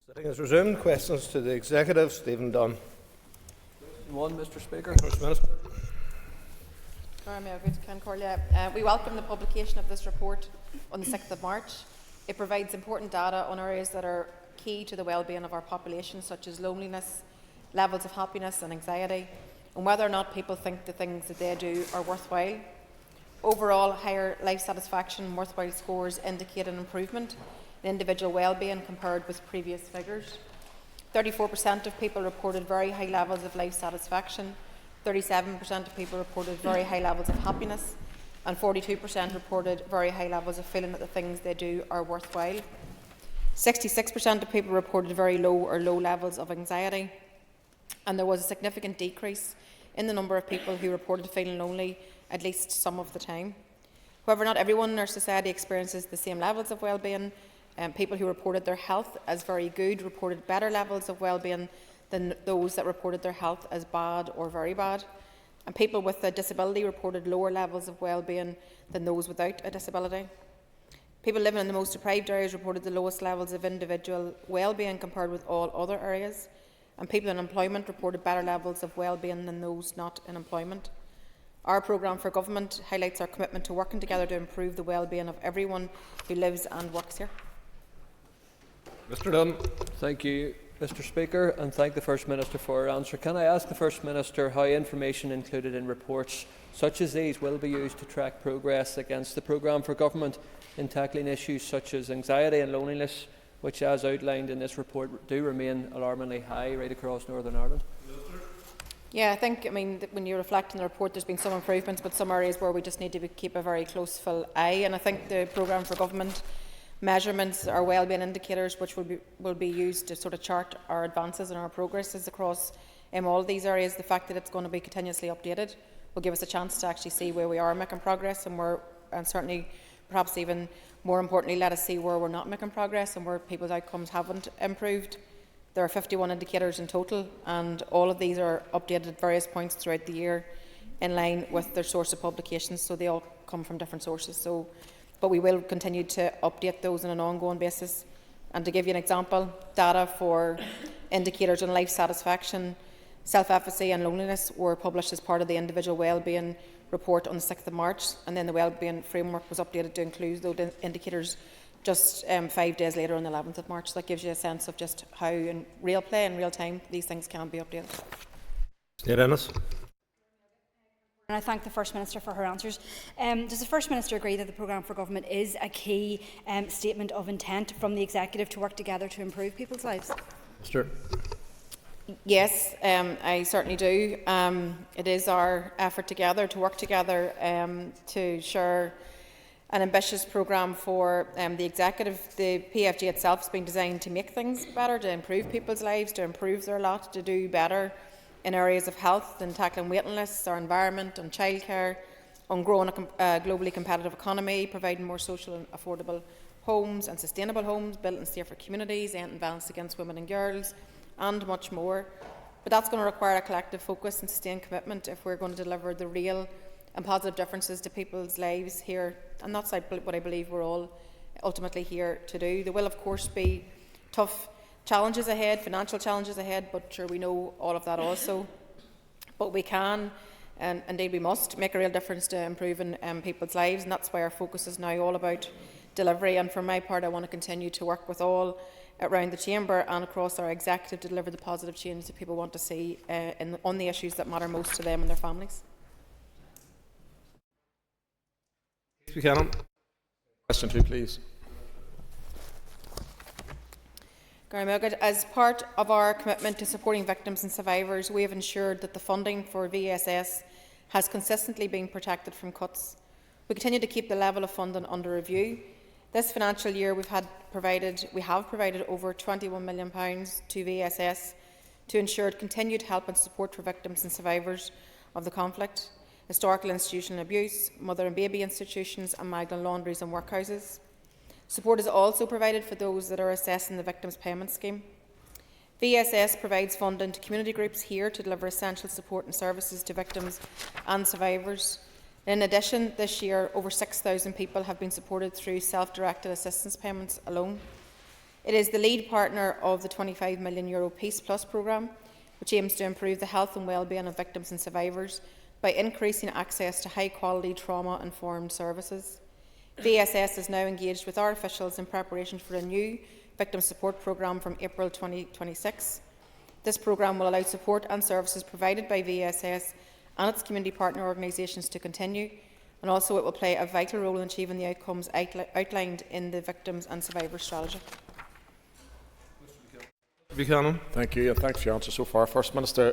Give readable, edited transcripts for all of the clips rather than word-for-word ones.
Sitting is resumed. Questions to the Executive. Stephen Dunn. One, Mr. Speaker. First Minister. We welcome the publication of this report on the 6th of March. It provides important data on areas that are key to the well-being of our population, such as loneliness, levels of happiness and anxiety, and whether or not people think the things that they do are worthwhile. Overall, higher life satisfaction and worthwhile scores indicate an improvement in individual well-being compared with previous figures. 34% of people reported very high levels of life satisfaction, 37% of people reported very high levels of happiness, and 42% reported very high levels of feeling that the things they do are worthwhile. 66% of people reported very low or low levels of anxiety, and there was a significant decrease in the number of people who reported feeling lonely at least some of the time. However, not everyone in our society experiences the same levels of well-being. People who reported their health as very good reported better levels of well-being than those that reported their health as bad or very bad. And people with a disability reported lower levels of well-being than those without a disability. People living in the most deprived areas reported the lowest levels of individual well-being compared with all other areas. And people in employment reported better levels of well-being than those not in employment. Our programme for government highlights our commitment to working together to improve the well-being of everyone who lives and works here. Mr. Dunn. Thank you, Mr. Speaker, and thank the First Minister for her answer. Can I ask the First Minister how information included in reports such as these will be used to track progress against the programme for government in tackling issues such as anxiety and loneliness, which, as outlined in this report, do remain alarmingly high right across Northern Ireland? Yeah, I think, when you reflect on the report, there's been some improvements, but some areas where we just need to keep a very close, full eye. And I think the programme for government measurements are wellbeing indicators, which will be used to sort of chart our advances and our progresses across all these areas. The fact that it's going to be continuously updated will give us a chance to actually see where we are making progress, and certainly, perhaps even more importantly, let us see where we're not making progress and where people's outcomes haven't improved. There are 51 indicators in total, and all of these are updated at various points throughout the year in line with their source of publications, so they all come from different sources. But we will continue to update those on an ongoing basis. And to give you an example, data for indicators on life satisfaction, self-efficacy and loneliness were published as part of the individual wellbeing report on the 6th of March, and then the wellbeing framework was updated to include those indicators just 5 days later on the 11th of March. So that gives you a sense of just how in real play, in real time, these things can be updated. And I thank the First Minister for her answers. Does the First Minister agree that the programme for government is a key statement of intent from the Executive to work together to improve people's lives? Mr. Yes, I certainly do. It is our effort together to work together to share an ambitious programme for the Executive. The PFG itself has been designed to make things better, to improve people's lives, to improve their lot, to do better in areas of health and tackling waiting lists, our environment, on childcare, on growing a globally competitive economy, providing more social and affordable homes and sustainable homes, built in safer communities, ending violence against women and girls, and much more. But that's going to require a collective focus and sustained commitment if we're going to deliver the real and positive differences to people's lives here. And that's what I believe we're all ultimately here to do. There will, of course, be tough challenges ahead, financial challenges ahead, but sure, we know all of that also. But we can, and indeed we must, make a real difference to improving people's lives, and that's why our focus is now all about delivery. And for my part, I want to continue to work with all around the Chamber and across our Executive to deliver the positive change that people want to see on the issues that matter most to them and their families. Question 2, please. As part of our commitment to supporting victims and survivors, we have ensured that the funding for VSS has consistently been protected from cuts. We continue to keep the level of funding under review. This financial year we have provided over £21 million to VSS to ensure continued help and support for victims and survivors of the conflict, historical institutional abuse, mother and baby institutions and migrant laundries and workhouses. Support is also provided for those that are assessing the Victims Payment Scheme. VSS provides funding to community groups here to deliver essential support and services to victims and survivors. In addition, this year over 6,000 people have been supported through self-directed assistance payments alone. It is the lead partner of the €25 million Peace Plus programme, which aims to improve the health and well-being of victims and survivors by increasing access to high-quality trauma-informed services. VSS is now engaged with our officials in preparation for a new victim support programme from April 2026. This programme will allow support and services provided by VSS and its community partner organisations to continue, and also it will play a vital role in achieving the outcomes outlined in the Victims and Survivors Strategy. Buchanan. Thank you, and thanks for your answer so far. First Minister,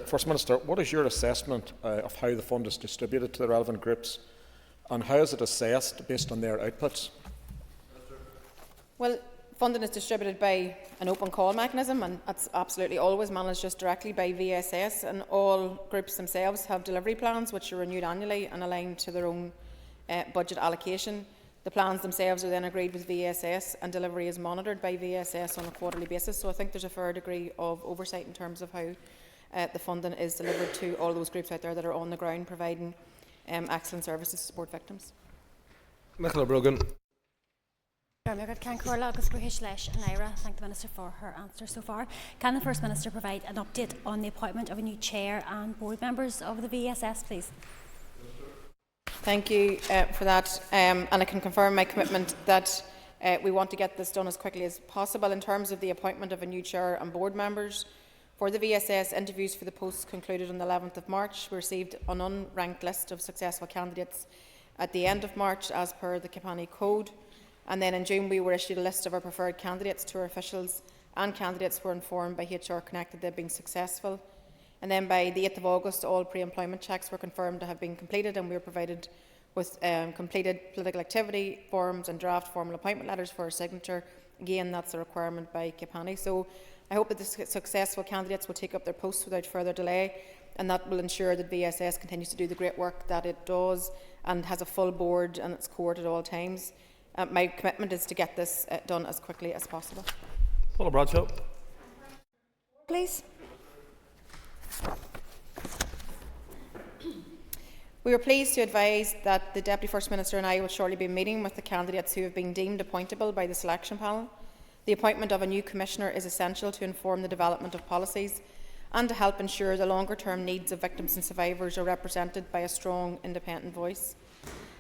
what is your assessment of how the fund is distributed to the relevant groups, and how is it assessed based on their outputs? Well, funding is distributed by an open call mechanism, and that's absolutely always managed just directly by VSS, and all groups themselves have delivery plans which are renewed annually and aligned to their own budget allocation. The plans themselves are then agreed with VSS, and delivery is monitored by VSS on a quarterly basis. So I think there's a fair degree of oversight in terms of how the funding is delivered to all those groups out there that are on the ground providing excellent services to support victims. Nicola Brogan. Thank the Minister for her answer so far. Can the First Minister provide an update on the appointment of a new chair and board members of the VSS, please? Thank you for that, and I can confirm my commitment that we want to get this done as quickly as possible. In terms of the appointment of a new chair and board members for the VSS, interviews for the posts concluded on the 11th of March. We received an unranked list of successful candidates at the end of March as per the Capani Code, and then in June we were issued a list of our preferred candidates to our officials, and candidates were informed by HR Connect that they had been successful. And then by the 8th of August, all pre-employment checks were confirmed to have been completed, and we were provided with completed political activity forms and draft formal appointment letters for our signature. Again, that's a requirement by Capani. So I hope that the successful candidates will take up their posts without further delay, and that will ensure that VSS continues to do the great work that it does and has a full board and its court at all times. My commitment is to get this done as quickly as possible. Paula Bradshaw. Please. We are pleased to advise that the Deputy First Minister and I will shortly be meeting with the candidates who have been deemed appointable by the selection panel. The appointment of a new Commissioner is essential to inform the development of policies and to help ensure the longer-term needs of victims and survivors are represented by a strong, independent voice.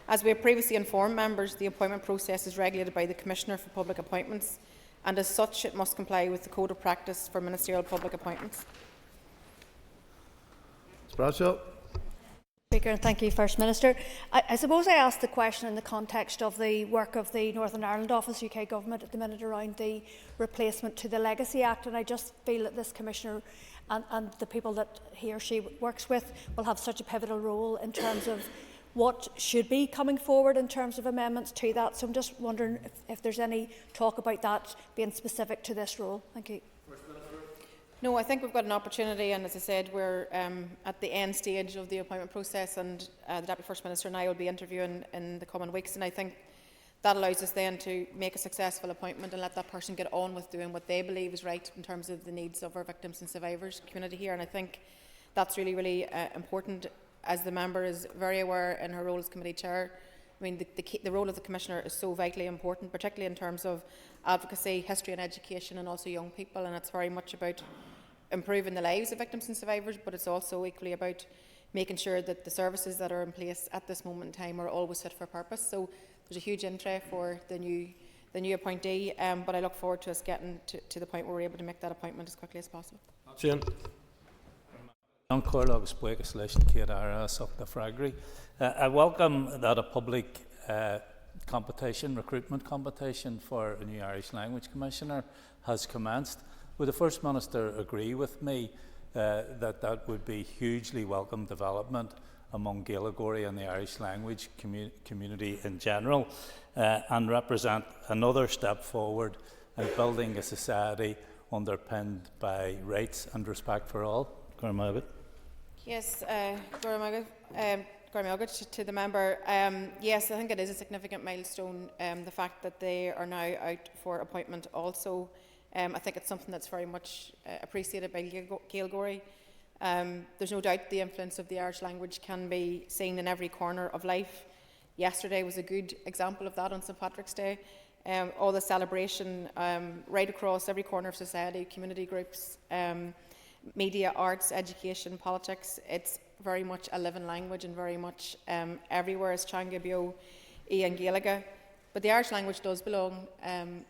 As we have previously informed members, the appointment process is regulated by the Commissioner for Public Appointments, and as such it must comply with the Code of Practice for Ministerial Public Appointments. Ms Bradshaw. Speaker, and thank you, First Minister. I suppose I asked the question in the context of the work of the Northern Ireland Office, UK Government, at the minute around the replacement to the Legacy Act, and I just feel that this Commissioner and the people that he or she works with will have such a pivotal role in terms of what should be coming forward in terms of amendments to that. So I'm just wondering if there's any talk about that being specific to this role. Thank you. No, I think we've got an opportunity, and as I said, we're at the end stage of the appointment process, and the Deputy First Minister and I will be interviewing in the coming weeks, and I think that allows us then to make a successful appointment and let that person get on with doing what they believe is right in terms of the needs of our victims and survivors community here, and I think that's really, really important. As the member is very aware in her role as committee chair, I mean, the role of the Commissioner is so vitally important, particularly in terms of advocacy, history and education, and also young people, and it's very much about improving the lives of victims and survivors, but it's also equally about making sure that the services that are in place at this moment in time are always fit for purpose. So there's a huge interest for the new appointee, but I look forward to us getting to the point where we're able to make that appointment as quickly as possible. Shane. I welcome that a public recruitment competition for a new Irish Language Commissioner has commenced. Would the First Minister agree with me that would be hugely welcome development among Gaeilgeoirí and the Irish language community in general, and represent another step forward in building a society underpinned by rights and respect for all? Yes, to the member. Yes, I think it is a significant milestone, the fact that they are now out for appointment also. I think it's something that's very much appreciated by Gaeilgeoirí. There's no doubt the influence of the Irish language can be seen in every corner of life. Yesterday was a good example of that on St Patrick's Day. all the celebration right across every corner of society, community groups, media, arts, education, politics. It's very much a living language and very much everywhere is Teanga Bio, and Gaeilge. But the Irish language does belong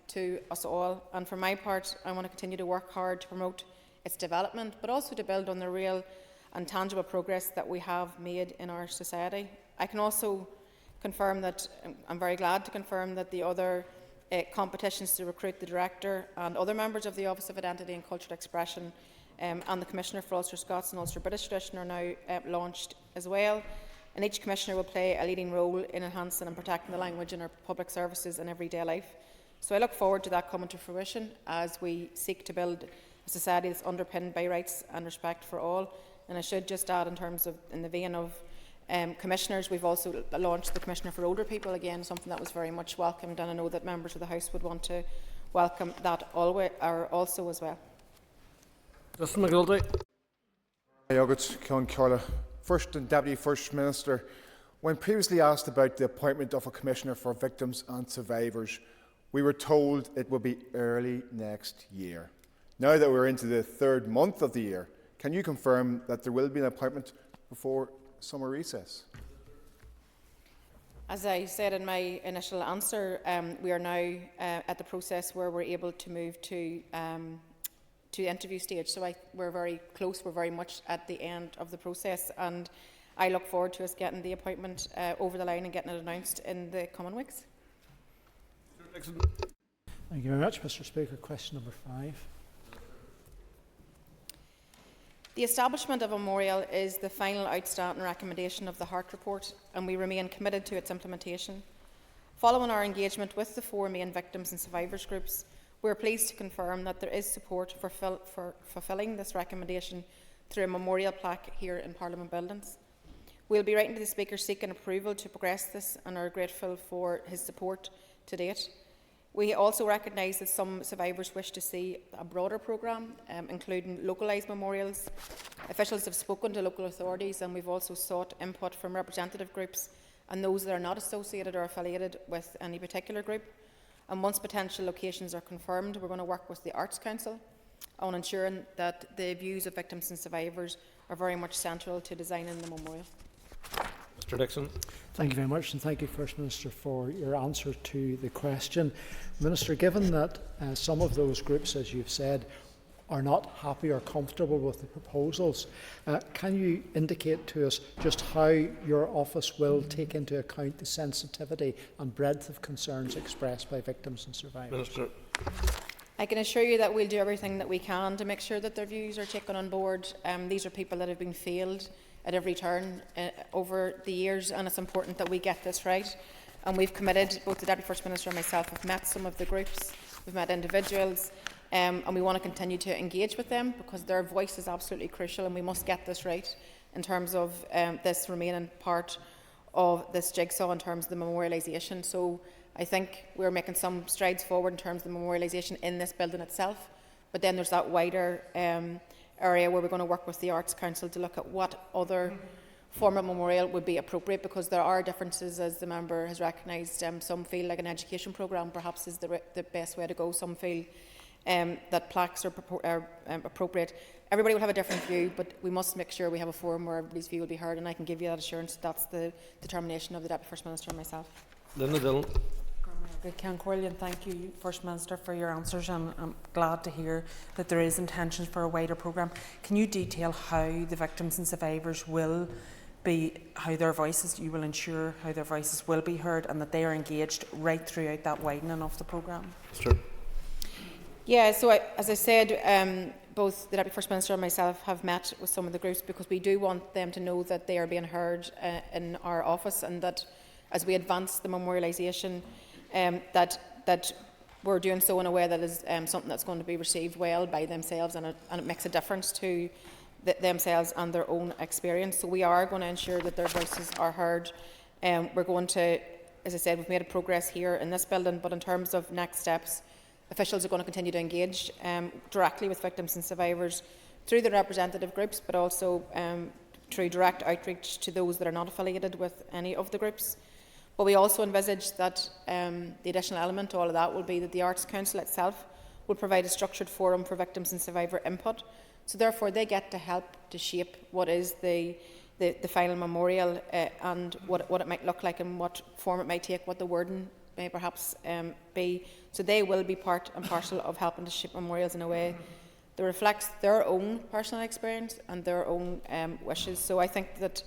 to us all, and for my part, I want to continue to work hard to promote its development, but also to build on the real and tangible progress that we have made in our society. I can also confirm that, I'm very glad to confirm that the other competitions to recruit the Director and other members of the Office of Identity and Cultural Expression and the Commissioner for Ulster Scots and Ulster British Tradition are now launched as well. And each Commissioner will play a leading role in enhancing and protecting the language in our public services and everyday life. So I look forward to that coming to fruition as we seek to build a society that's underpinned by rights and respect for all. And I should just add, in terms of, in the vein of Commissioners, we've also launched the Commissioner for Older People, again, something that was very much welcomed, and I know that members of the House would want to welcome that also as well. Justin McGildy. First and Deputy First Minister, when previously asked about the appointment of a Commissioner for Victims and Survivors, we were told it would be early next year. Now that we're into the third month of the year, can you confirm that there will be an appointment before summer recess? As I said in my initial answer, we are now at the process where we're able to move to interview stage. So we're very close, we're very much at the end of the process, and I look forward to us getting the appointment over the line and getting it announced in the coming weeks. Thank you very much, Mr. Speaker. Question number 5. The establishment of a memorial is the final outstanding recommendation of the Hart Report, and we remain committed to its implementation. Following our engagement with the 4 main victims and survivors groups, we are pleased to confirm that there is support for fulfilling this recommendation through a memorial plaque here in Parliament Buildings. We will be writing to the Speaker seeking approval to progress this and are grateful for his support to date. We also recognise that some survivors wish to see a broader programme, including localised memorials. Officials have spoken to local authorities, and we've also sought input from representative groups and those that are not associated or affiliated with any particular group. And once potential locations are confirmed, we're going to work with the Arts Council on ensuring that the views of victims and survivors are very much central to designing the memorial. Mr. Dixon. Thank you very much, and thank you, First Minister, for your answer to the question. Minister, given that some of those groups, as you've said, are not happy or comfortable with the proposals, can you indicate to us just how your office will take into account the sensitivity and breadth of concerns expressed by victims and survivors? Minister. I can assure you that we'll do everything that we can to make sure that their views are taken on board. These are people that have been failed at every turn over the years, and it's important that we get this right. And we've committed, both the Deputy First Minister and myself have met some of the groups, we've met individuals, and we want to continue to engage with them because their voice is absolutely crucial, and we must get this right in terms of this remaining part of this jigsaw in terms of the memorialisation. So I think we're making some strides forward in terms of the memorialisation in this building itself, but then there's that wider area where we're going to work with the Arts Council to look at what other form of memorial would be appropriate, because there are differences, as the member has recognised. Some feel like an education programme perhaps is the best way to go. Some feel that plaques are appropriate. Everybody will have a different view, but we must make sure we have a forum where everybody's view will be heard, and I can give you that assurance. That's the determination of the Deputy First Minister and myself. Linda Dillon. And thank you, First Minister, for your answers, and I'm glad to hear that there is intention for a wider programme. Can you detail how the victims and survivors will be, how their voices, you will ensure how their voices will be heard and that they are engaged right throughout that widening of the programme? Sure. Yeah, so as I said, both the Deputy First Minister and myself have met with some of the groups because we do want them to know that they are being heard in our office, and that as we advance the memorialisation, that we're doing so in a way that is something that's going to be received well by themselves, and it makes a difference to themselves and their own experience. So we are going to ensure that their voices are heard. We're going to, as I said, we've made a progress here in this building, but in terms of next steps, officials are going to continue to engage directly with victims and survivors through the representative groups, but also through direct outreach to those that are not affiliated with any of the groups. But we also envisage that the additional element to all of that will be that the Arts Council itself will provide a structured forum for victims and survivor input. So therefore they get to help to shape what is the final memorial and what it might look like and what form it might take, what the wording may perhaps be. So they will be part and parcel of helping to shape memorials in a way that reflects their own personal experience and their own wishes. So I think that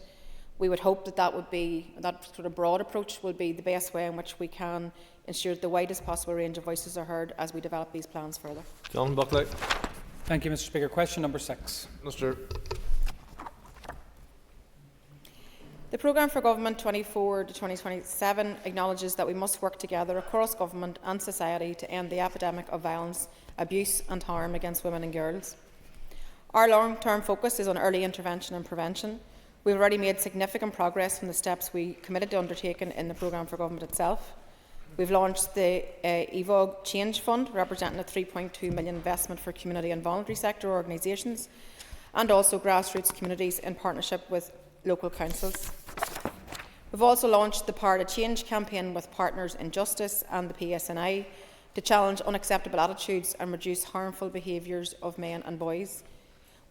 we would hope that that sort of broad approach will be the best way in which we can ensure that the widest possible range of voices are heard as we develop these plans further. John Buckley. Thank you, Mr. Speaker. Question number 6. Minister. The Programme for Government 24 to 2027 acknowledges that we must work together across government and society to end the epidemic of violence, abuse and harm against women and girls. Our long-term focus is on early intervention and prevention. We've already made significant progress from the steps we committed to undertaking in the Programme for Government itself. We've launched the EVOG Change Fund, representing a £3.2 million investment for community and voluntary sector organisations, and also grassroots communities in partnership with local councils. We've also launched the Power to Change campaign with partners in Justice and the PSNI to challenge unacceptable attitudes and reduce harmful behaviours of men and boys.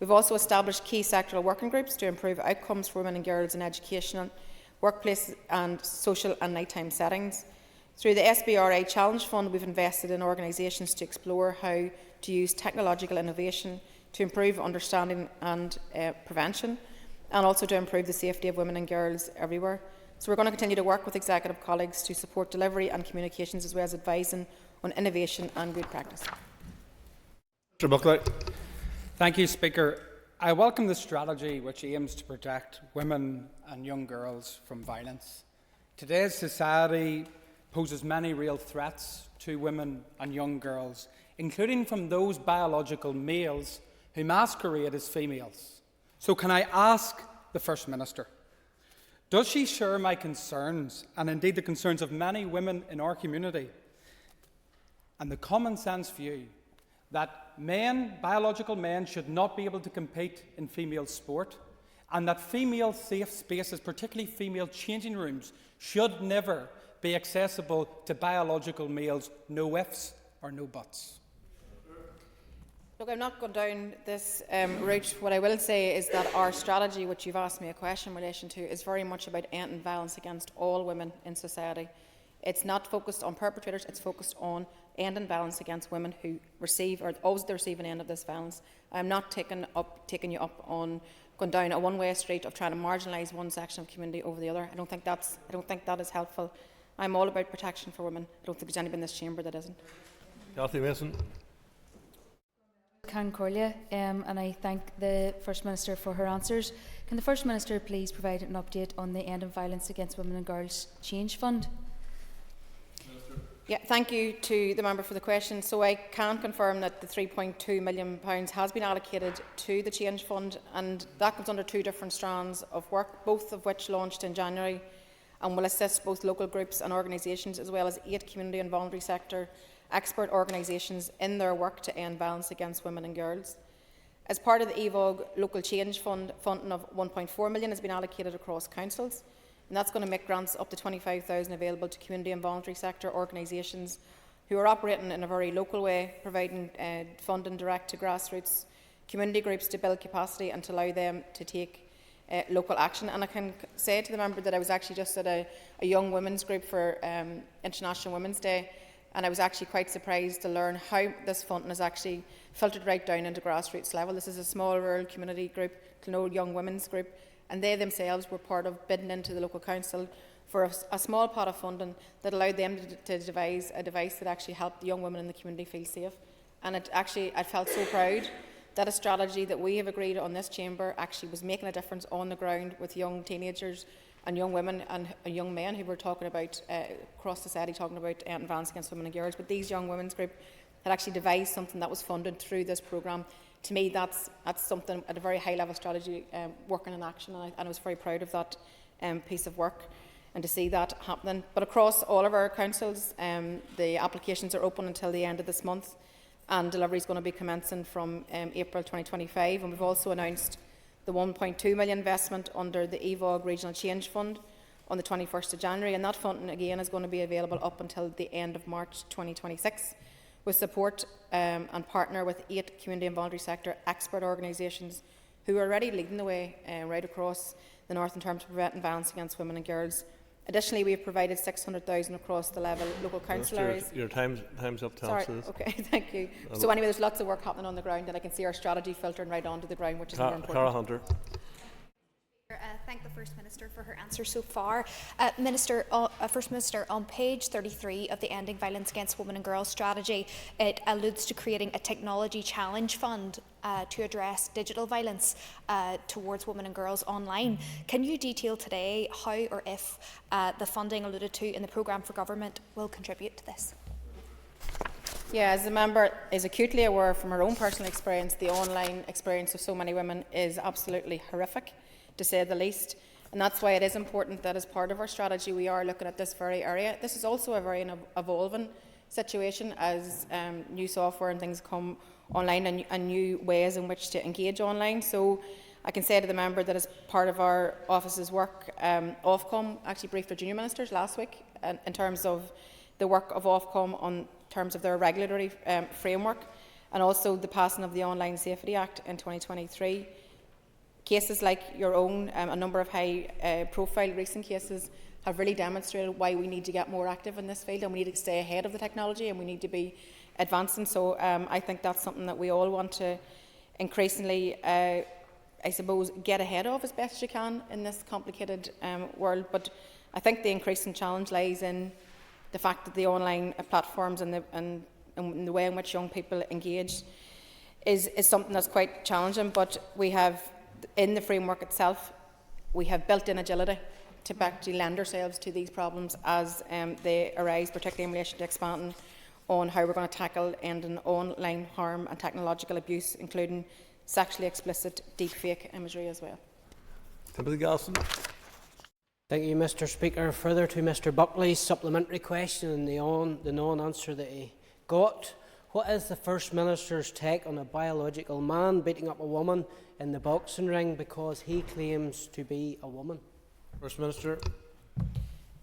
We've also established key sectoral working groups to improve outcomes for women and girls in educational, workplace and social and nighttime settings. Through the SBRA Challenge Fund, we've invested in organisations to explore how to use technological innovation to improve understanding and prevention, and also to improve the safety of women and girls everywhere. So we're going to continue to work with executive colleagues to support delivery and communications, as well as advising on innovation and good practice. Mr. Buckley. Thank you, Speaker. I welcome the strategy which aims to protect women and young girls from violence. Today's society poses many real threats to women and young girls, including from those biological males who masquerade as females. So can I ask the First Minister, does she share my concerns, and indeed the concerns of many women in our community, and the common sense view that biological men, should not be able to compete in female sport, and that female safe spaces, particularly female changing rooms, should never be accessible to biological males, no ifs or no buts? Look, I'm not going down this route. What I will say is that our strategy, which you've asked me a question in relation to, is very much about ending violence against all women in society. It's not focused on perpetrators, it's focused on ending violence against women who receive or always receive an end of this violence. I'm not taking you up on going down a one-way street of trying to marginalise one section of the community over the other. I don't think that is helpful. I'm all about protection for women. I don't think there's anybody in this chamber that isn't. Cathy Mason. Can Corlia, and I thank the First Minister for her answers. Can the First Minister please provide an update on the End of Violence Against Women and Girls Change Fund? Yeah, thank you to the member for the question. So I can confirm that the £3.2 million has been allocated to the Change Fund, and that comes under 2 different strands of work, both of which launched in January and will assist both local groups and organisations, as well as 8 community and voluntary sector expert organisations in their work to end violence against women and girls. As part of the EVOG Local Change Fund, funding of £1.4 million has been allocated across councils, and that's going to make grants up to £25,000 available to community and voluntary sector organisations who are operating in a very local way, providing funding direct to grassroots community groups to build capacity and to allow them to take local action. And I can say to the member that I was actually just at a young women's group for International Women's Day, and I was actually quite surprised to learn how this funding is actually filtered right down into grassroots level. This is a small rural community group, no young women's group, and they themselves were part of bidding into the local council for a small pot of funding that allowed them to devise a device that actually helped the young women in the community feel safe. And I felt so proud that a strategy that we have agreed on this chamber actually was making a difference on the ground with young teenagers and young women and young men who were talking about, across society, talking about violence against women and girls. But these young women's group had actually devised something that was funded through this programme. To me, that's something at a very high level strategy working in action, and I was very proud of that piece of work and to see that happening. But across all of our councils, the applications are open until the end of this month, and delivery is going to be commencing from April 2025. And we've also announced the £1.2 million investment under the EVOG Regional Change Fund on the 21st of January, and that funding again is going to be available up until the end of March 2026, with support and partner with 8 community and voluntary sector expert organisations who are already leading the way right across the north in terms of preventing violence against women and girls. Additionally, we have provided 600,000 across the level local council areas. Your time's up, Sorry, Councillors. okay, thank you. So anyway, there's lots of work happening on the ground, and I can see our strategy filtering right onto the ground, which is more important. Cara Hunter. Thank the First Minister for her answer so far. First Minister, on page 33 of the Ending Violence Against Women and Girls strategy, it alludes to creating a technology challenge fund to address digital violence towards women and girls online. Can you detail today how or if the funding alluded to in the programme for government will contribute to this? Yeah, as the member is acutely aware from her own personal experience, the online experience of so many women is absolutely horrific, to say the least. And that's why it is important that as part of our strategy we are looking at this very area. This is also a very evolving situation as new software and things come online and new ways in which to engage online. So I can say to the member that as part of our office's work, Ofcom actually briefed our junior ministers last week in terms of the work of Ofcom on terms of their regulatory framework, and also the passing of the Online Safety Act in 2023. Cases like your own, a number of high-profile recent cases, have really demonstrated why we need to get more active in this field, and we need to stay ahead of the technology, and we need to be advancing. So I think that's something that we all want to increasingly, I suppose, get ahead of as best as you can in this complicated world. But I think the increasing challenge lies in the fact that the online platforms and the way in which young people engage is something that's quite challenging. But we have, in the framework itself, we have built-in agility to actually lend ourselves to these problems as they arise, particularly in relation to expanding on how we're going to tackle ending online harm and technological abuse, including sexually explicit deepfake imagery as well. Timothy Galson. Thank you, Mr. Speaker. Further to Mr. Buckley's supplementary question and the non-answer that he got, what is the First Minister's take on a biological man beating up a woman in the boxing ring because he claims to be a woman? First Minister.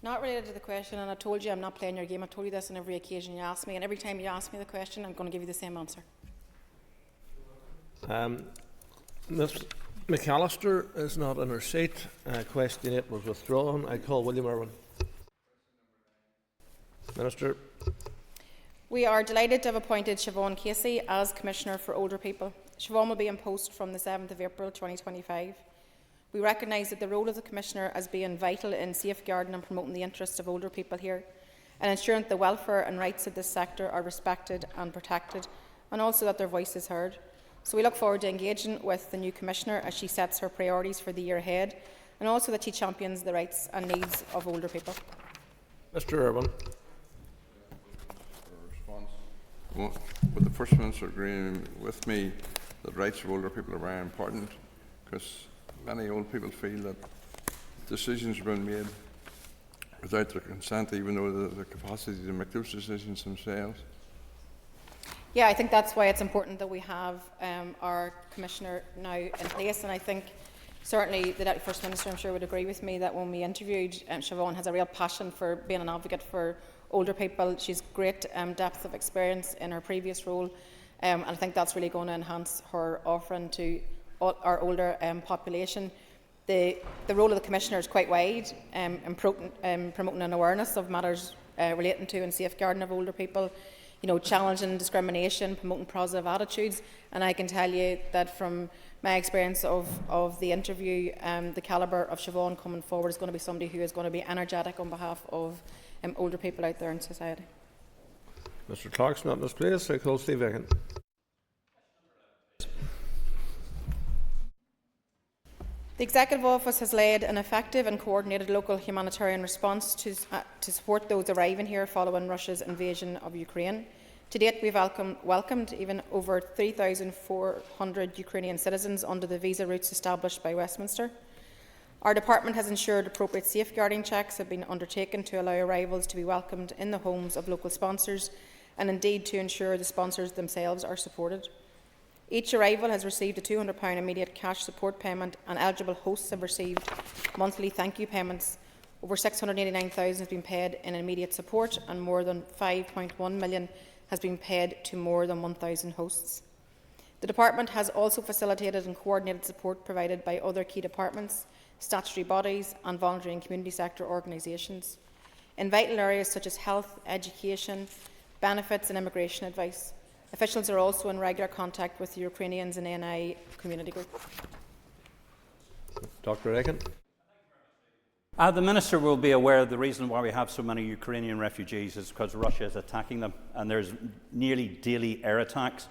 Not related to the question, and I told you I'm not playing your game. I've told you this on every occasion you ask me, and every time you ask me the question, I'm going to give you the same answer. Ms McAllister is not in her seat. Question 8 was withdrawn. I call William Irwin. Minister. We are delighted to have appointed Siobhan Casey as Commissioner for Older People. Siobhan will be in post from the 7th of April 2025. We recognise that the role of the Commissioner as being vital in safeguarding and promoting the interests of older people here, and ensuring that the welfare and rights of this sector are respected and protected, and also that their voice is heard. So we look forward to engaging with the new Commissioner as she sets her priorities for the year ahead, and also that she champions the rights and needs of older people. Mr. Irwin. Would the First Minister agree with me that rights of older people are very important, because many old people feel that decisions are being made without their consent, even though they have the capacity to make those decisions themselves? Yeah, I think that's why it's important that we have our Commissioner now in place, and I think certainly the Deputy First Minister, I'm sure, would agree with me that when we interviewed Siobhan, has a real passion for being an advocate for older people. She's great depth of experience in her previous role, and I think that's really going to enhance her offering to our older population. The role of the Commissioner is quite wide in promoting an awareness of matters relating to and safeguarding of older people, challenging discrimination, promoting positive attitudes. And I can tell you that from my experience of the interview, the calibre of Siobhan coming forward is going to be somebody who is going to be energetic on behalf of older people out there in society. Mr. Clark's not in his place. I call Steve Egan. The Executive Office has led an effective and coordinated local humanitarian response to support those arriving here following Russia's invasion of Ukraine. To date, we have welcomed even over 3,400 Ukrainian citizens under the visa routes established by Westminster. Our department has ensured appropriate safeguarding checks have been undertaken to allow arrivals to be welcomed in the homes of local sponsors, and indeed to ensure the sponsors themselves are supported. Each arrival has received a £200 immediate cash support payment, and eligible hosts have received monthly thank you payments Over 689,000 has been paid in immediate support, and more than 5.1 million has been paid to more than 1,000 hosts. The Department has also facilitated and coordinated support provided by other key departments, statutory bodies and voluntary and community sector organisations in vital areas such as health, education, benefits and immigration advice. Officials are also in regular contact with the Ukrainians and ANI community group. Dr. Aiken. The Minister will be aware of the reason why we have so many Ukrainian refugees is because Russia is attacking them, and there's nearly daily air attacks.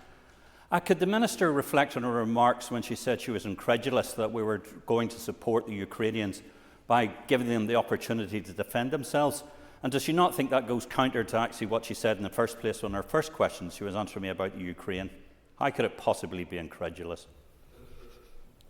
Could the Minister reflect on her remarks when she said she was incredulous that we were going to support the Ukrainians by giving them the opportunity to defend themselves? And does she not think that goes counter to actually what she said in the first place on her first question she was answering me about the Ukraine? How could it possibly be incredulous?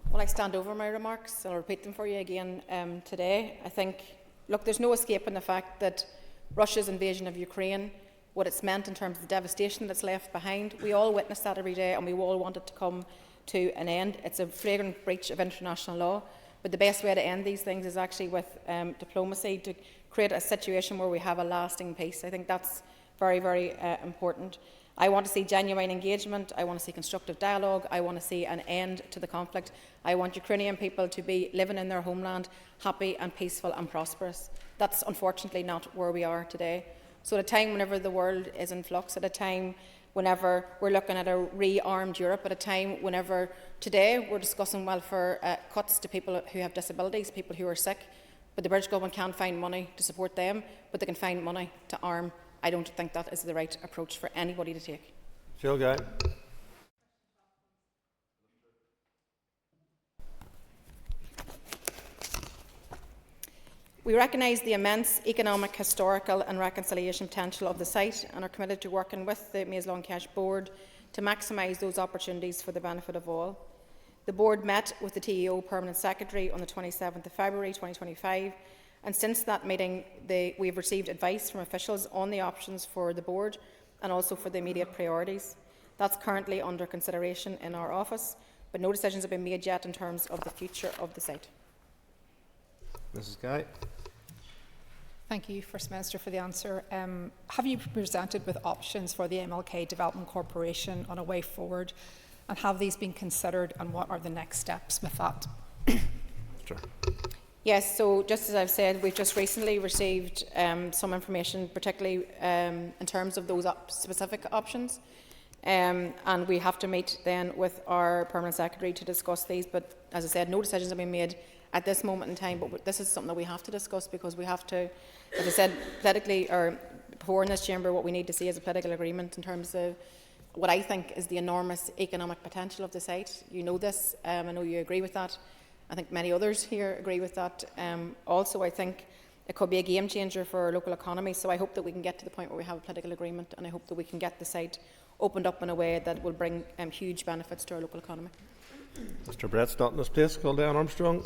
Well, I stand over my remarks and I'll repeat them for you again today. I think, look, there's no escaping the fact that Russia's invasion of Ukraine, what it's meant in terms of the devastation that's left behind, we all witness that every day and we all want it to come to an end. It's a flagrant breach of international law, but the best way to end these things is actually with diplomacy, to create a situation where we have a lasting peace. I think that's very, very important. I want to see genuine engagement, I want to see constructive dialogue, I want to see an end to the conflict. I want Ukrainian people to be living in their homeland, happy and peaceful and prosperous. That's unfortunately not where we are today. So at a time whenever the world is in flux, at a time whenever we're looking at a re-armed Europe, at a time whenever today we're discussing welfare cuts to people who have disabilities, people who are sick, but the British government can't find money to support them, but they can find money to arm. I don't think that is the right approach for anybody to take. Jill Guy. We recognise the immense economic, historical and reconciliation potential of the site and are committed to working with the Maze Long Cash Board to maximise those opportunities for the benefit of all. The Board met with the TEO Permanent Secretary on the 27th of February 2025, and since that meeting we have received advice from officials on the options for the Board and also for the immediate priorities. That's currently under consideration in our office, but no decisions have been made yet in terms of the future of the site. Mrs. Guy. Thank you, First Minister, for the answer. Have you presented with options for the MLK Development Corporation on a way forward, and have these been considered, and what are the next steps with that? Sure. Yes, so just as I've said, we've just recently received some information, particularly in terms of those specific options, and we have to meet then with our Permanent Secretary to discuss these, but as I said, no decisions have been made at this moment in time, but this is something that we have to discuss because we have to, as I said, politically, or before in this chamber, what we need to see is a political agreement in terms of what I think is the enormous economic potential of the site. You know this, I know you agree with that. I think many others here agree with that. Also, I think it could be a game changer for our local economy, so I hope that we can get to the point where we have a political agreement, and I hope that we can get the site opened up in a way that will bring huge benefits to our local economy. Mr. Brett's not in this place. Call down Armstrong.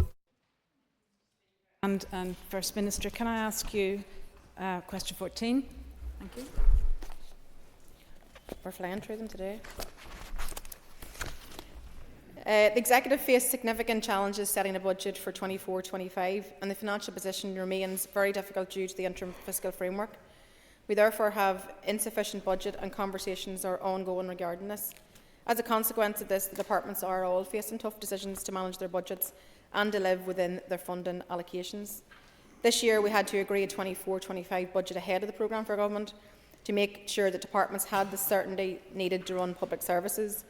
And First Minister, can I ask you question 14? Thank you. We're flying through them today. The Executive faced significant challenges setting a budget for 24-25, and the financial position remains very difficult due to the interim fiscal framework. We therefore have insufficient budget, and conversations are ongoing regarding this. As a consequence of this, the departments are all facing tough decisions to manage their budgets and to live within their funding allocations. This year we had to agree a 24-25 budget ahead of the programme for government to make sure that departments had the certainty needed to run public services.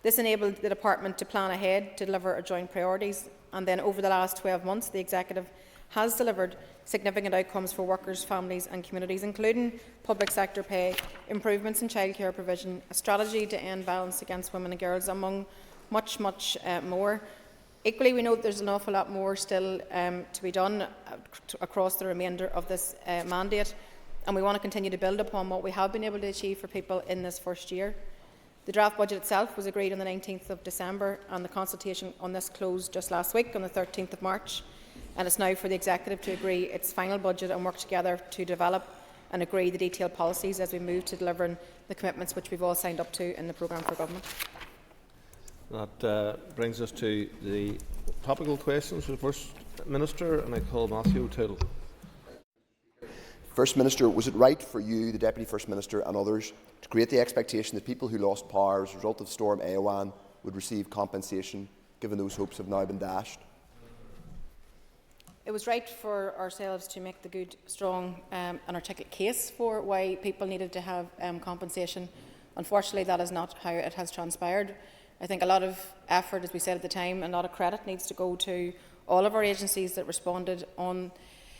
This enabled the department to plan ahead to deliver our joint priorities, and then over the last 12 months the Executive has delivered significant outcomes for workers, families and communities, including public sector pay, improvements in childcare provision, a strategy to end violence against women and girls, among much more. Equally, we know that there's an awful lot more still to be done across the remainder of this mandate, and we want to continue to build upon what we have been able to achieve for people in this first year. The draft budget itself was agreed on the 19th of December, and the consultation on this closed just last week on the 13th of March, and it's now for the Executive to agree its final budget and work together to develop and agree the detailed policies as we move to delivering the commitments which we've all signed up to in the programme for government. That brings us to the topical questions for the First Minister, and I call Matthew O'Toole. First Minister, was it right for you, the Deputy First Minister and others to create the expectation that people who lost power as a result of Storm Éowyn would receive compensation, given those hopes have now been dashed? It was right for ourselves to make the good, strong and articulate case for why people needed to have compensation. Unfortunately, that is not how it has transpired. I think a lot of effort, as we said at the time, and a lot of credit needs to go to all of our agencies that responded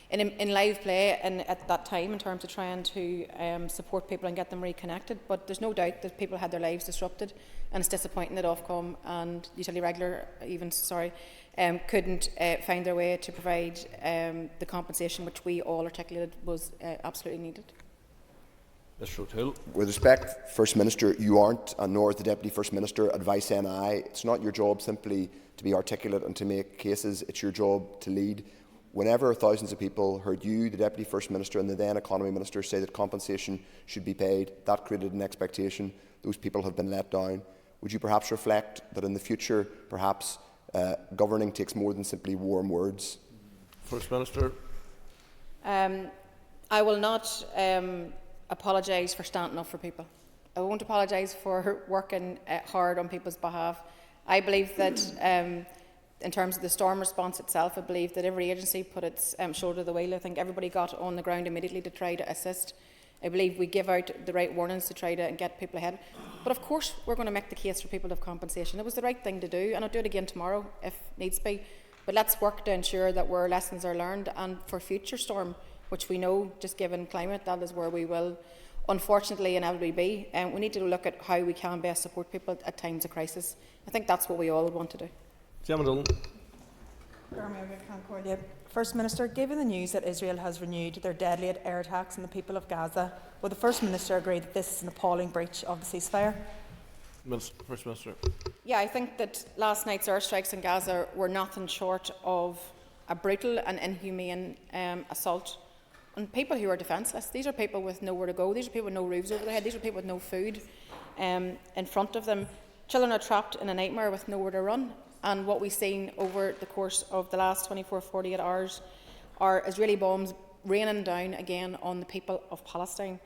in live play and at that time in terms of trying to support people and get them reconnected. But there's no doubt that people had their lives disrupted, and it's disappointing that Ofcom and Utility Regulator couldn't find their way to provide the compensation which we all articulated was absolutely needed. Mr. O'Toole. With respect, First Minister, you aren't, and nor is the Deputy First Minister, Advice NI. It's not your job simply to be articulate and to make cases. It's your job to lead. Whenever thousands of people heard you, the Deputy First Minister and the then Economy Minister say that compensation should be paid, that created an expectation. Those people have been let down. Would you perhaps reflect that in the future, perhaps governing takes more than simply warm words? First Minister. I will not apologise for standing up for people. I won't apologise for working hard on people's behalf. I believe that in terms of the storm response itself, I believe that every agency put its shoulder to the wheel. I think everybody got on the ground immediately to try to assist. I believe we give out the right warnings to try to get people ahead. But of course, we're going to make the case for people to have compensation. It was the right thing to do, and I'll do it again tomorrow if needs be. But let's work to ensure that where lessons are learned, and for future storm, which we know, just given climate, that is where we will unfortunately inevitably be. And we need to look at how we can best support people at times of crisis. I think that's what we all would want to do. First Minister, given the news that Israel has renewed their deadly air attacks on the people of Gaza, will the First Minister agree that this is an appalling breach of the ceasefire? First Minister. Yeah, I think that last night's airstrikes in Gaza were nothing short of a brutal and inhumane assault on people who are defenceless. These are people with nowhere to go. These are people with no roofs over their head. These are people with no food in front of them. Children are trapped in a nightmare with nowhere to run. And what we've seen over the course of the last 24, 48 hours are Israeli bombs raining down again on the people of Palestine.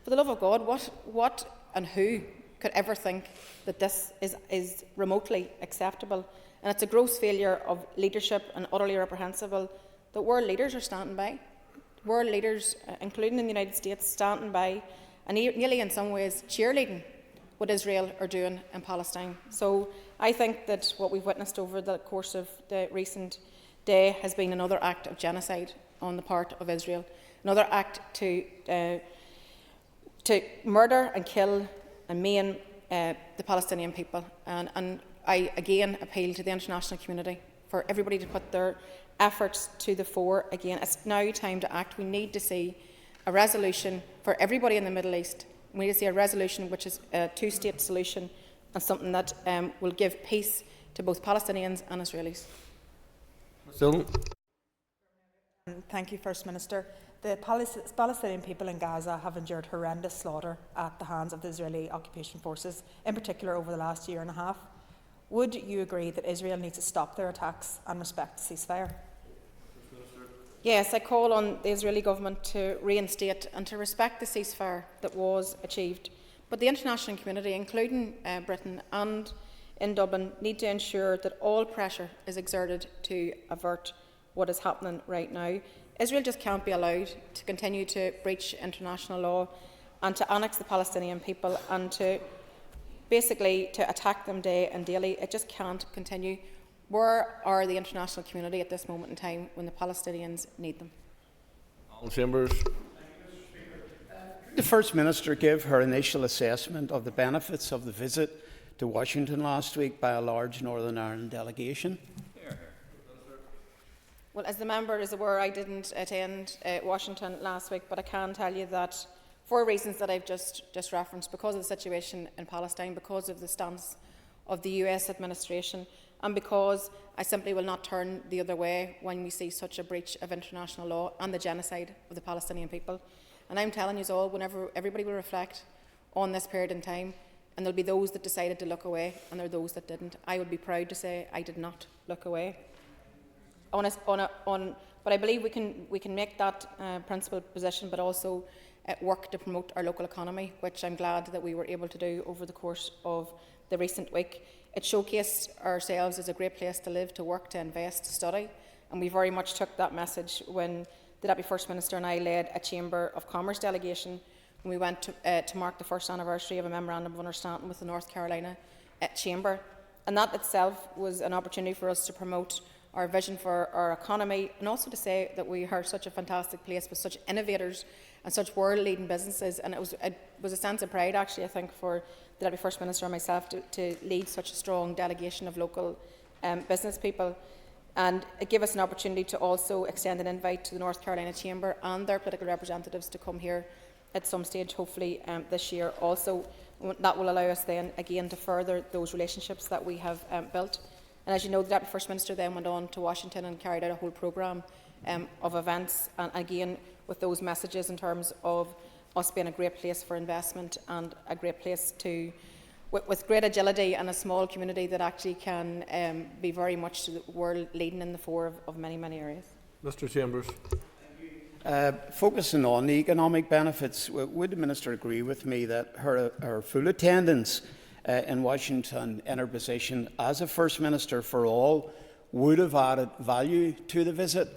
For the love of God, what and who could ever think that this is remotely acceptable? And it's a gross failure of leadership and utterly reprehensible that world leaders are standing by. World leaders, including in the United States, standing by and nearly in some ways cheerleading what Israel are doing in Palestine. So I think that what we've witnessed over the course of the recent day has been another act of genocide on the part of Israel, another act to murder and kill and maim the Palestinian people. And I again appeal to the international community for everybody to put their efforts to the fore again. It's now time to act. We need to see a resolution for everybody in the Middle East. We need to see a resolution which is a two-state solution and something that will give peace to both Palestinians and Israelis. Thank you, First Minister. The Palestinian people in Gaza have endured horrendous slaughter at the hands of the Israeli occupation forces, in particular over the last year and a half. Would you agree that Israel needs to stop their attacks and respect the ceasefire? Yes, I call on the Israeli government to reinstate and to respect the ceasefire that was achieved. But the international community, including Britain and in Dublin, need to ensure that all pressure is exerted to avert what is happening right now. Israel just can't be allowed to continue to breach international law and to annex the Palestinian people and to basically to attack them day and daily. It just can't continue. Where are the international community at this moment in time when the Palestinians need them? Chambers. The First Minister gave her initial assessment of the benefits of the visit to Washington last week by a large Northern Ireland delegation. Well, as the member is aware, I didn't attend Washington last week, but I can tell you that for reasons that I've just referenced, because of the situation in Palestine, because of the stance of the US administration, and because I simply will not turn the other way when we see such a breach of international law and the genocide of the Palestinian people. And I'm telling you all, whenever everybody will reflect on this period in time, and there'll be those that decided to look away, and there are those that didn't, I would be proud to say I did not look away. On But I believe we can make that principled position, but also work to promote our local economy, which I'm glad that we were able to do over the course of the recent week. It showcased ourselves as a great place to live, to work, to invest, to study, and we very much took that message when the Deputy First Minister and I led a Chamber of Commerce delegation when we went to mark the first anniversary of a Memorandum of Understanding with the North Carolina Chamber. And that itself was an opportunity for us to promote our vision for our economy, and also to say that we are such a fantastic place with such innovators and such world-leading businesses. And it was a sense of pride, actually, I think, for the Deputy First Minister and myself to lead such a strong delegation of local business people. And it gave us an opportunity to also extend an invite to the North Carolina Chamber and their political representatives to come here at some stage, hopefully this year also. That will allow us then again to further those relationships that we have built. And as you know, the Deputy First Minister then went on to Washington and carried out a whole programme of events, and again with those messages in terms of us being a great place for investment and a great place to, with great agility and a small community that actually can be very much the world leading in the fore of many, many areas. Mr. Chambers. Focusing on the economic benefits, would the Minister agree with me that her full attendance in Washington in her position as a First Minister for all would have added value to the visit?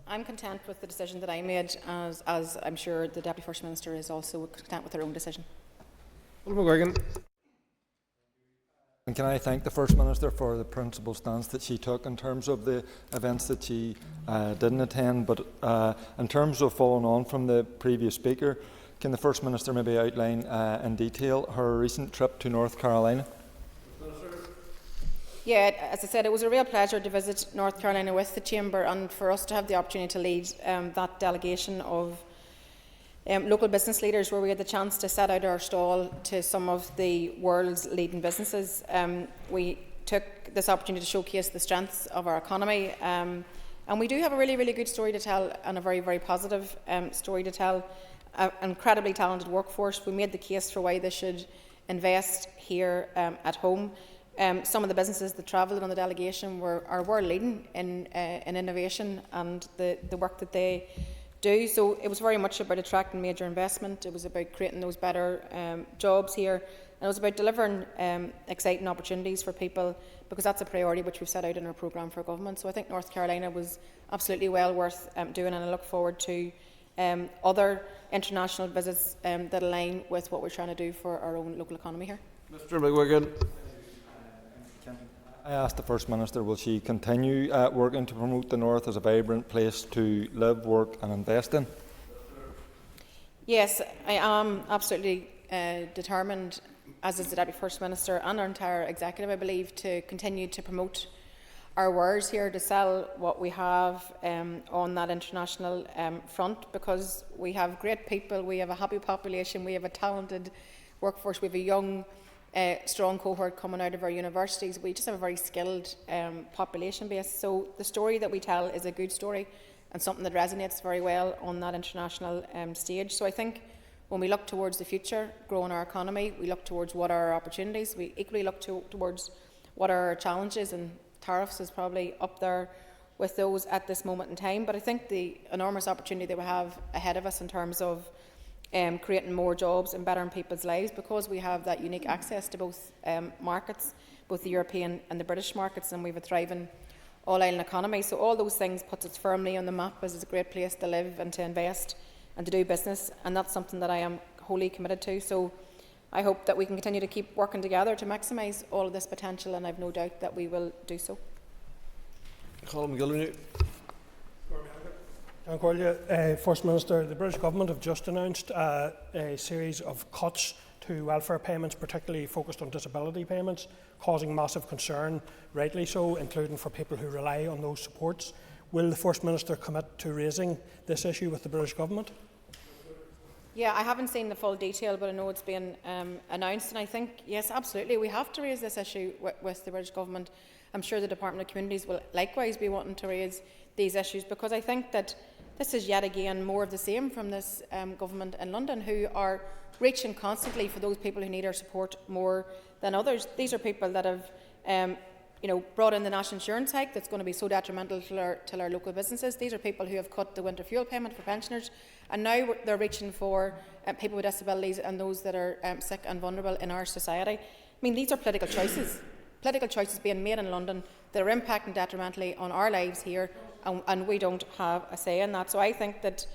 I'm content with the decision that I made, as I'm sure the Deputy First Minister is also content with her own decision. And can I thank the First Minister for the principled stance that she took in terms of the events that she didn't attend, but in terms of following on from the previous speaker, can the First Minister maybe outline in detail her recent trip to North Carolina? Yeah, as I said, it was a real pleasure to visit North Carolina with the Chamber, and for us to have the opportunity to lead that delegation of local business leaders, where we had the chance to set out our stall to some of the world's leading businesses. We took this opportunity to showcase the strengths of our economy, and we do have a really, really good story to tell, and a very, very positive story to tell. An incredibly talented workforce. We made the case for why they should invest here at home. Some of the businesses that travelled on the delegation are world leading in innovation and the work that they do. So it was very much about attracting major investment. It was about creating those better jobs here, and it was about delivering exciting opportunities for people, because that's a priority which we've set out in our programme for government. So I think North Carolina was absolutely well worth doing, and I look forward to other international visits that align with what we're trying to do for our own local economy here. Mr. McGuigan. I asked the First Minister, will she continue working to promote the North as a vibrant place to live, work and invest in? Yes, I am absolutely determined, as is the Deputy First Minister and our entire executive, I believe, to continue to promote our wares here, to sell what we have on that international front, because we have great people, we have a happy population, we have a talented workforce, we have a young strong cohort coming out of our universities. We just have a very skilled population base. So the story that we tell is a good story and something that resonates very well on that international stage. So I think when we look towards the future, growing our economy, we look towards what are our opportunities. We equally look towards what are our challenges, and tariffs is probably up there with those at this moment in time. But I think the enormous opportunity that we have ahead of us in terms of creating more jobs and bettering people's lives, because we have that unique access to both markets, both the European and the British markets, and we have a thriving all-island economy. So all those things puts us firmly on the map as a great place to live and to invest and to do business, and that's something that I am wholly committed to. So I hope that we can continue to keep working together to maximise all of this potential, and I have no doubt that we will do so. Colin McGillivray. First Minister, the British Government have just announced a series of cuts to welfare payments, particularly focused on disability payments, causing massive concern, rightly so, including for people who rely on those supports. Will the First Minister commit to raising this issue with the British Government? Yeah, I haven't seen the full detail, but I know it's been announced, and I think, yes, absolutely, we have to raise this issue with the British Government. I'm sure the Department of Communities will likewise be wanting to raise these issues, because I think that this is yet again more of the same from this government in London, who are reaching constantly for those people who need our support more than others. These are people that have brought in the national insurance hike that's going to be so detrimental to our local businesses. These are people who have cut the winter fuel payment for pensioners, and now they're reaching for people with disabilities and those that are sick and vulnerable in our society. I mean, these are political choices being made in London that are impacting detrimentally on our lives here, and we don't have a say in that. So I think that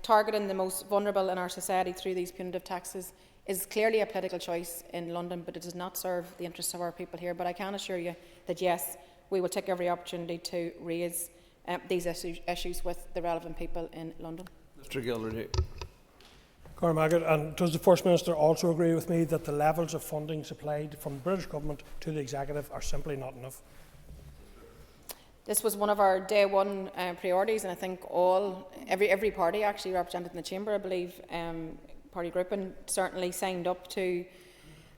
targeting the most vulnerable in our society through these punitive taxes is clearly a political choice in London, but it does not serve the interests of our people here. But I can assure you that, yes, we will take every opportunity to raise these issues with the relevant people in London. Mr Gilroy. Cormac, and does the First Minister also agree with me that the levels of funding supplied from the British Government to the Executive are simply not enough? This was one of our day one priorities, and I think every party actually represented in the Chamber, I believe, party grouping certainly signed up to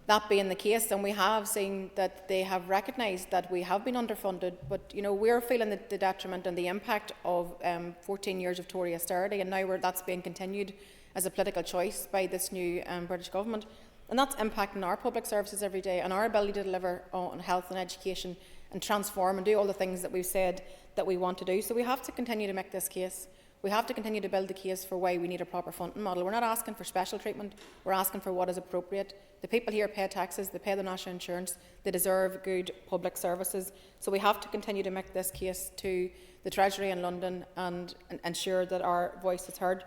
that being the case, and we have seen that they have recognised that we have been underfunded, but we're feeling the detriment and the impact of 14 years of Tory austerity, and now that's being continued as a political choice by this new British Government, and that's impacting our public services every day and our ability to deliver on health and education and transform and do all the things that we've said that we want to do. So we have to continue to make this case. We have to continue to build the case for why we need a proper funding model. We're not asking for special treatment, we're asking for what is appropriate. The people here pay taxes, they pay the national insurance, they deserve good public services. So we have to continue to make this case to the Treasury in London and ensure that our voice is heard.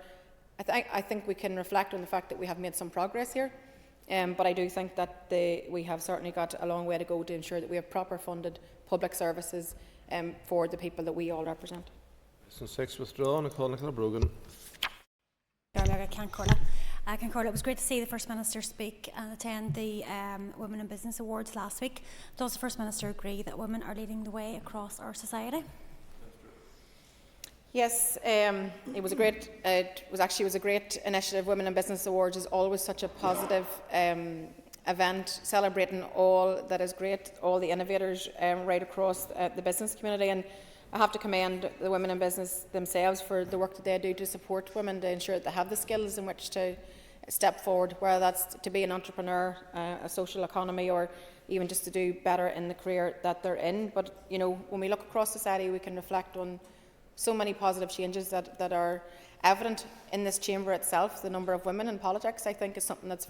I think we can reflect on the fact that we have made some progress here, but I do think that we have certainly got a long way to go to ensure that we have proper funded public services for the people that we all represent. Question 6 withdrawn. I call Nicola Brogan. Concordia, it was great to see the First Minister speak and attend the Women in Business Awards last week. Does the First Minister agree that women are leading the way across our society? Yes, it was a great initiative. Women in Business Awards is always such a positive event, celebrating all that is great, all the innovators right across the business community. And I have to commend the women in business themselves for the work that they do to support women, to ensure that they have the skills in which to step forward, whether that's to be an entrepreneur, a social economy, or even just to do better in the career that they're in. But when we look across society, we can reflect on so many positive changes that are evident in this chamber itself. The number of women in politics, I think, is something that's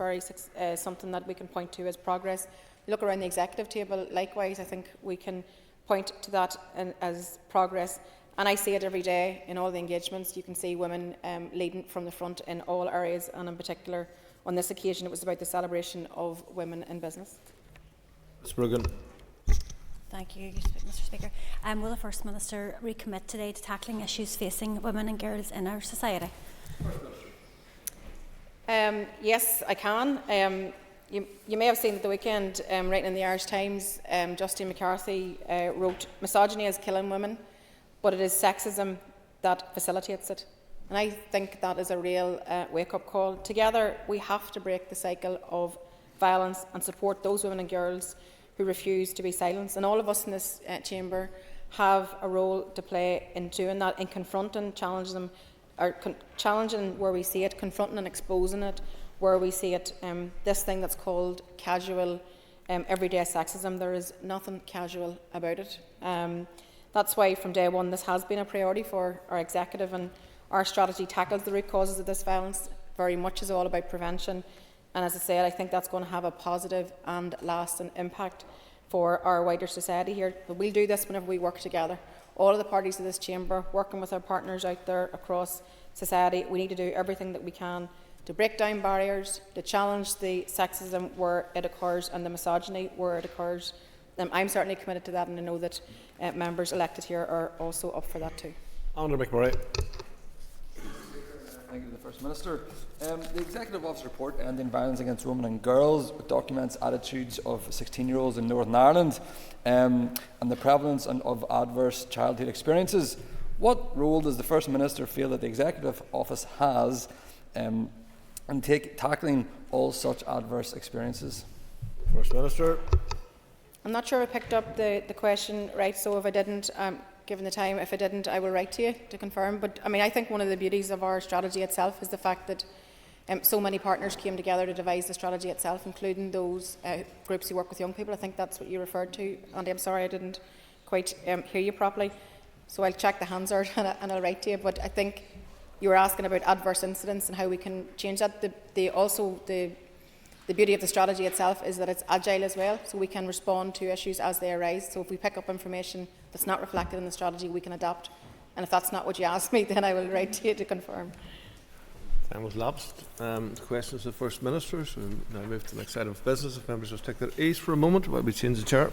something that we can point to as progress. Look around the executive table, likewise, I think we can point to that as progress. And I see it every day in all the engagements. You can see women leading from the front in all areas, and in particular on this occasion it was about the celebration of women in business. Ms Brogan. Thank you, Mr Speaker. Will the First Minister recommit today to tackling issues facing women and girls in our society? Yes, I can. You may have seen at the weekend, writing in the Irish Times, Justine McCarthy wrote, "Misogyny is killing women, but it is sexism that facilitates it." And I think that is a real wake-up call. Together, we have to break the cycle of violence and support those women and girls who refuse to be silenced. And all of us in this chamber have a role to play in doing that, in confronting, challenging them, or challenging where we see it, confronting and exposing it where we see it. This thing that's called casual, everyday sexism, there is nothing casual about it. That's why from day one this has been a priority for our executive, and our strategy tackles the root causes of this violence. Very much is all about prevention. And as I said, I think that's going to have a positive and lasting impact for our wider society here. But we'll do this whenever we work together. All of the parties of this chamber, working with our partners out there across society, we need to do everything that we can to break down barriers, to challenge the sexism where it occurs and the misogyny where it occurs. I'm certainly committed to that, and I know that members elected here are also up for that too. Honourable McMurray. Thank you to the First Minister. The Executive Office report Ending Violence Against Women and Girls documents attitudes of 16-year-olds in Northern Ireland and the prevalence of adverse childhood experiences. What role does the First Minister feel that the Executive Office has in tackling all such adverse experiences? First Minister. I'm not sure I picked up the question right, so if I didn't, given the time, if I didn't, I will write to you to confirm. But I mean, I think one of the beauties of our strategy itself is the fact that So many partners came together to devise the strategy itself, including those groups who work with young people. I think that's what you referred to, Andy. I'm sorry I didn't quite hear you properly. So I'll check the Hansard and I'll write to you. But I think you were asking about adverse incidents and how we can change that. The beauty of the strategy itself is that it's agile as well, so we can respond to issues as they arise. So if we pick up information that's not reflected in the strategy, we can adapt. And if that's not what you asked me, then I will write to you to confirm. Time was lapsed. Questions of the First Minister. So now move to the next item of business. If members just take their ease for a moment while we change the chair.